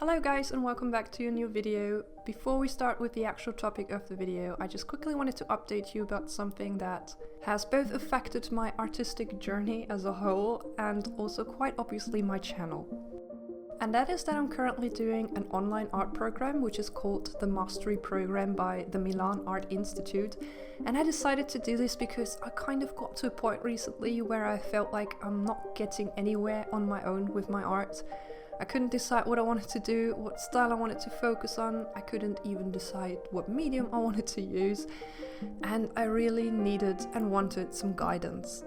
Hello guys and welcome back to a new video. Before we start with the actual topic of the video, I just quickly wanted to update you about something that has both affected my artistic journey as a whole and also quite obviously my channel. And that is that I'm currently doing an online art program which is called the Mastery Program by the Milan Art Institute. And I decided to do this because I kind of got to a point recently where I felt like I'm not getting anywhere on my own with my art. I couldn't decide what I wanted to do, what style I wanted to focus on. I couldn't even decide what medium I wanted to use. And I really needed and wanted some guidance.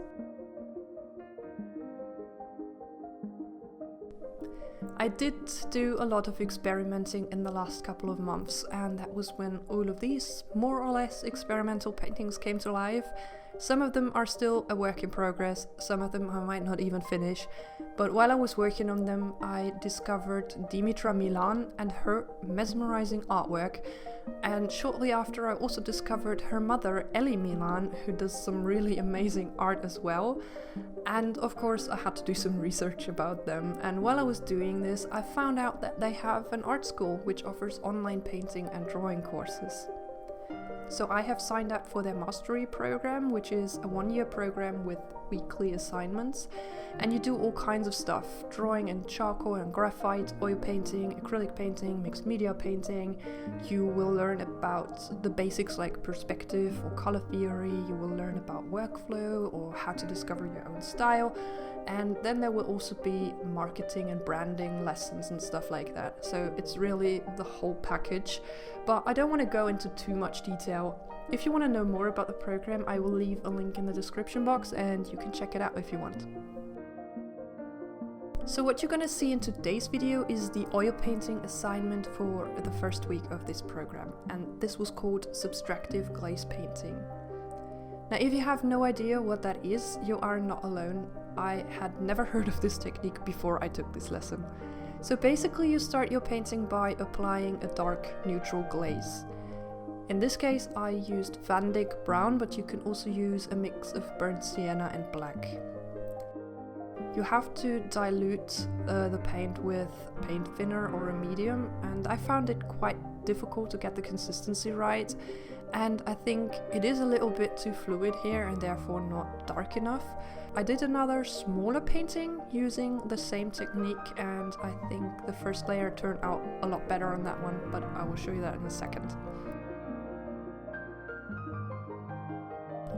I did do a lot of experimenting in the last couple of months, and that was when all of these more or less experimental paintings came to life. Some of them are still a work in progress, some of them I might not even finish, but while I was working on them I discovered Dimitra Milan and her mesmerizing artwork, and shortly after I also discovered her mother Ellie Milan, who does some really amazing art as well. And of course I had to do some research about them, and while I was doing this I found out that they have an art school which offers online painting and drawing courses. So I have signed up for their Mastery program, which is a one-year program with weekly assignments, and you do all kinds of stuff: drawing in charcoal and graphite, oil painting, acrylic painting, mixed media painting. You will learn about the basics like perspective or color theory, you will learn about workflow or how to discover your own style, and then there will also be marketing and branding lessons and stuff like that. So it's really the whole package, but I don't want to go into too much detail. If you want to know more about the program, I will leave a link in the description box and you can check it out if you want. So what you're gonna see in today's video is the oil painting assignment for the first week of this program, and this was called Subtractive Glaze painting. Now if you have no idea what that is, you are not alone. I had never heard of this technique before I took this lesson. So basically you start your painting by applying a dark neutral glaze. In this case I used Van Dyck brown, but you can also use a mix of burnt sienna and black. You have to dilute the paint with paint thinner or a medium, and I found it quite difficult to get the consistency right, and I think it is a little bit too fluid here and therefore not dark enough. I did another smaller painting using the same technique, and I think the first layer turned out a lot better on that one, but I will show you that in a second.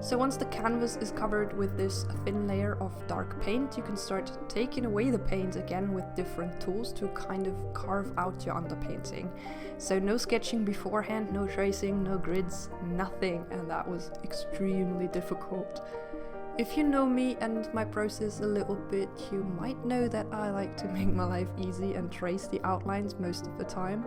So once the canvas is covered with this thin layer of dark paint, you can start taking away the paint again with different tools to kind of carve out your underpainting. So no sketching beforehand, no tracing, no grids, nothing, and that was extremely difficult. If you know me and my process a little bit, you might know that I like to make my life easy and trace the outlines most of the time.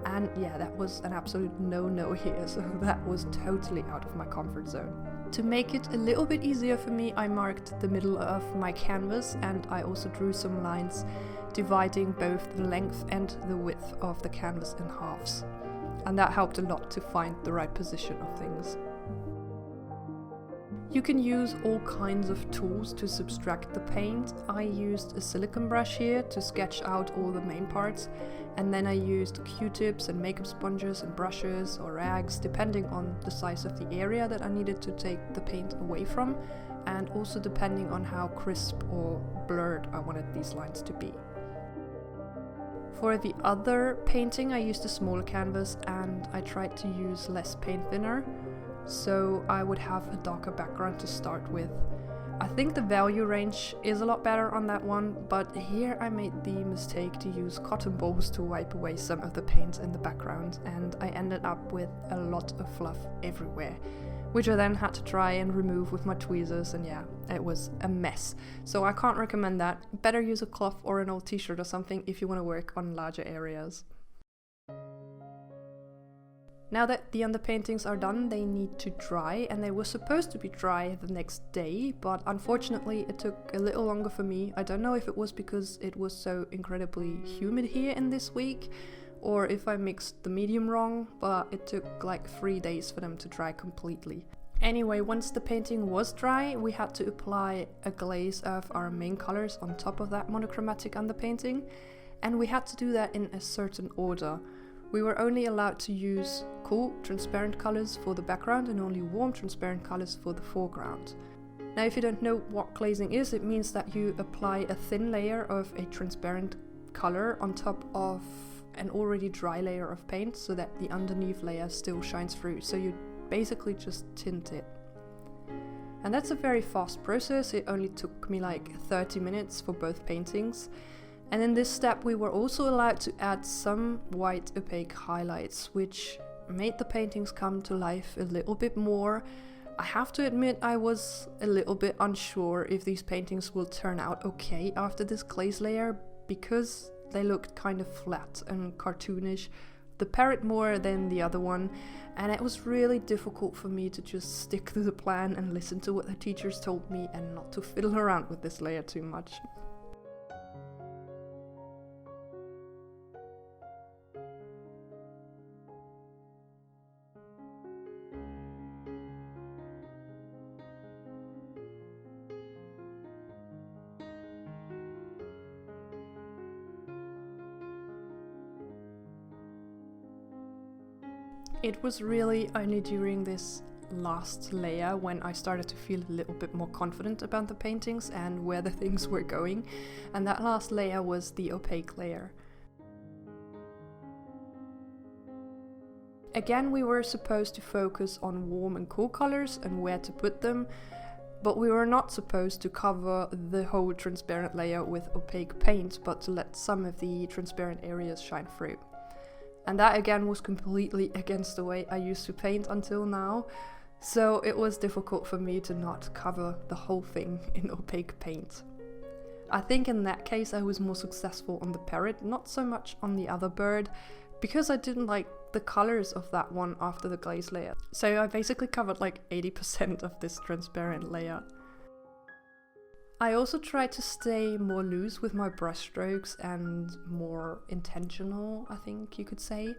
And yeah, that was an absolute no-no here, so that was totally out of my comfort zone. To make it a little bit easier for me, I marked the middle of my canvas, and I also drew some lines dividing both the length and the width of the canvas in halves. And that helped a lot to find the right position of things. You can use all kinds of tools to subtract the paint. I used a silicone brush here to sketch out all the main parts, and then I used Q-tips and makeup sponges and brushes or rags depending on the size of the area that I needed to take the paint away from, and also depending on how crisp or blurred I wanted these lines to be. For the other painting I used a smaller canvas and I tried to use less paint thinner, so I would have a darker background to start with. I think the value range is a lot better on that one, but here I made the mistake to use cotton balls to wipe away some of the paint in the background, and I ended up with a lot of fluff everywhere, which I then had to try and remove with my tweezers, and yeah, it was a mess. So I can't recommend that. Better use a cloth or an old t-shirt or something if you want to work on larger areas. Now that the underpaintings are done, they need to dry, and they were supposed to be dry the next day, but unfortunately it took a little longer for me. I don't know if it was because it was so incredibly humid here in this week, or if I mixed the medium wrong, but it took like 3 days for them to dry completely. Anyway, once the painting was dry, we had to apply a glaze of our main colors on top of that monochromatic underpainting. and we had to do that in a certain order. We were only allowed to use cool, transparent colors for the background and only warm, transparent colors for the foreground. Now, if you don't know what glazing is, it means that you apply a thin layer of a transparent color on top of an already dry layer of paint so that the underneath layer still shines through. So you basically just tint it. And that's a very fast process. It only took me like 30 minutes for both paintings. And in this step we were also allowed to add some white opaque highlights, which made the paintings come to life a little bit more. I have to admit I was a little bit unsure if these paintings will turn out okay after this glaze layer, because they looked kind of flat and cartoonish, the parrot more than the other one, and it was really difficult for me to just stick to the plan and listen to what the teachers told me and not to fiddle around with this layer too much. It was really only during this last layer when I started to feel a little bit more confident about the paintings and where the things were going, and that last layer was the opaque layer. Again, we were supposed to focus on warm and cool colors and where to put them, but we were not supposed to cover the whole transparent layer with opaque paint, but to let some of the transparent areas shine through. And that again was completely against the way I used to paint until now, so it was difficult for me to not cover the whole thing in opaque paint. I think in that case I was more successful on the parrot, not so much on the other bird, because I didn't like the colors of that one after the glaze layer. So I basically covered like 80% of this transparent layer. I also tried to stay more loose with my brush strokes and more intentional, I think you could say.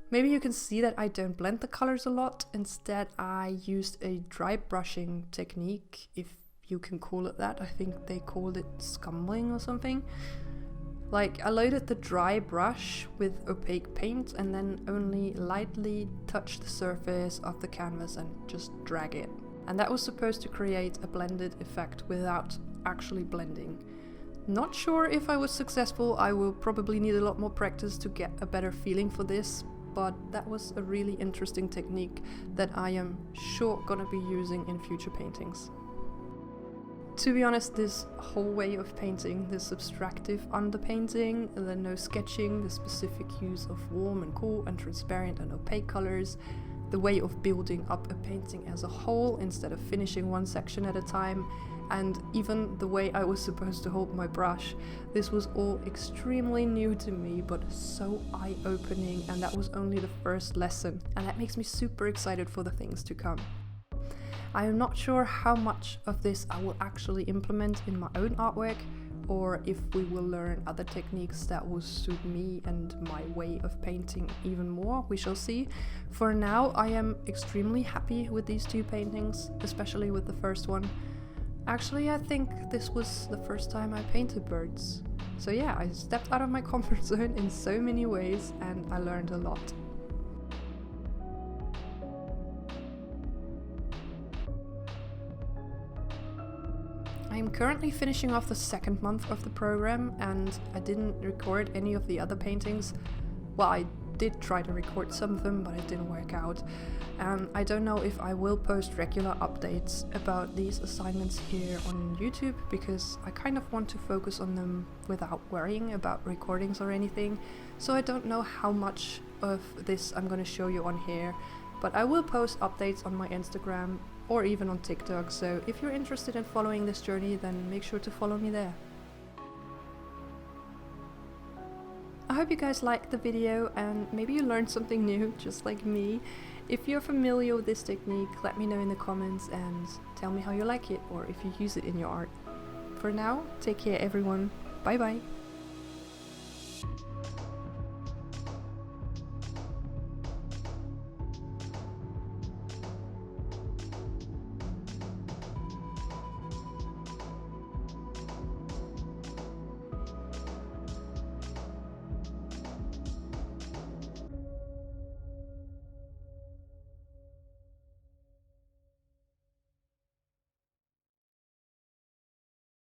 Maybe you can see that I don't blend the colors a lot. Instead, I used a dry brushing technique, if you can call it that. I think they called it scumbling or something. Like, I loaded the dry brush with opaque paint and then only lightly touched the surface of the canvas and just drag it. And that was supposed to create a blended effect without actually blending. Not sure if I was successful. I will probably need a lot more practice to get a better feeling for this, but that was a really interesting technique that I am sure gonna be using in future paintings. To be honest, this whole way of painting, the subtractive underpainting, the no sketching, the specific use of warm and cool and transparent and opaque colors, the way of building up a painting as a whole instead of finishing one section at a time, and even the way I was supposed to hold my brush. This was all extremely new to me, but so eye-opening, and that was only the first lesson, and that makes me super excited for the things to come. I am not sure how much of this I will actually implement in my own artwork, or if we will learn other techniques that will suit me and my way of painting even more. We shall see. For now, I am extremely happy with these two paintings, especially with the first one. Actually, I think this was the first time I painted birds. So yeah, I stepped out of my comfort zone in so many ways and I learned a lot. I am currently finishing off the second month of the program and I didn't record any of the other paintings. Well, I did try to record some of them, but it didn't work out. And I don't know if I will post regular updates about these assignments here on YouTube, because I kind of want to focus on them without worrying about recordings or anything. So I don't know how much of this I'm going to show you on here, but I will post updates on my Instagram or even on TikTok, so if you're interested in following this journey, then make sure to follow me there. I hope you guys liked the video and maybe you learned something new, just like me. If you're familiar with this technique, let me know in the comments and tell me how you like it or if you use it in your art. For now, take care everyone. Bye bye.